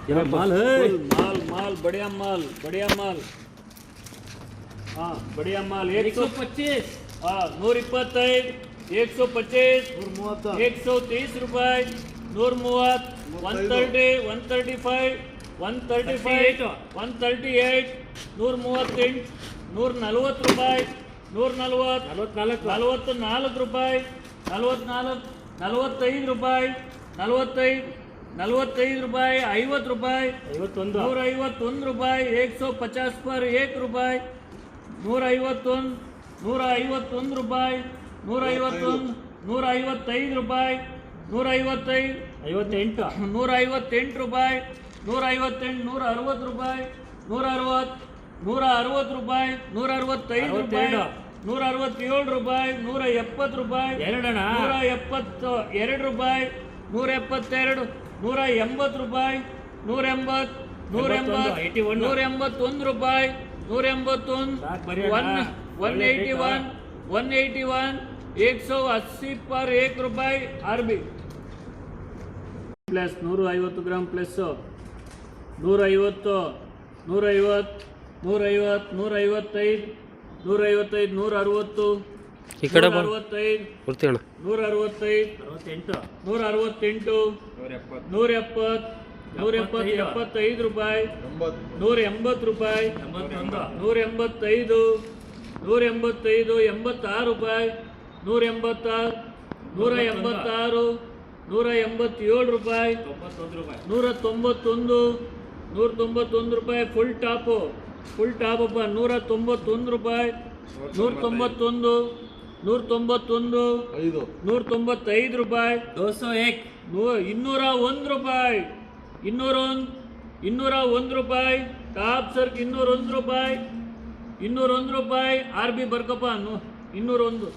क्या माल है? माल माल बढ़िया माल हाँ बढ़िया माल 125 हाँ 125 125 130 ರೂಪಾಯಿ 130 130 135 135 138 138 140 ರೂಪಾಯಿ 140 44 ರೂಪಾಯಿ 45 ರೂಪಾಯಿ 45 ರೂಪಾಯಿ 50 ರೂಪಾಯಿ 151 ರೂಪಾಯಿ 150 पर 1 ರೂಪಾಯಿ 151 ರೂಪಾಯಿ 155 ರೂಪಾಯಿ 158 ರೂಪಾಯಿ 158 160 ರೂಪಾಯಿ 160 ರೂಪಾಯಿ 165 ರೂಪಾಯಿ 167 ರೂಪಾಯಿ 170 ರೂಪಾಯಿ 172 ರೂಪಾಯಿ 172 180 ರೂಪಾಯಿ 181 ರೂಪಾಯಿ 181 180 पर 1 ರೂಪಾಯಿ ಆರ್ಬಿ ಪ್ಲಸ್ 150 ಗ್ರಾಮ್ ಪ್ಲಸ್ 150 155 160 ಈ ಕಡೆ ಬಾ 165 ಬರ್ತೀವಿ ಅಣ್ಣ 165 168 170 ರೂಪಾಯಿ 180 ರೂಪಾಯಿ 185 86 ರೂಪಾಯಿ 186 187 ರೂಪಾಯಿ 191 ರೂಪಾಯಿ ಫುಲ್ ಟಾಪ್ ಅಪ್ಪ 191 ರೂಪಾಯಿ 195 ರೂಪಾಯಿ 201 ರೂಪಾಯಿ 201 ರೂಪಾಯಿ ಟಾಪ್ ಸರ್ಕ್ 201 ರೂಪಾಯಿ ಆರ್ ಬಿ ಬರ್ಕಪ್ಪ 201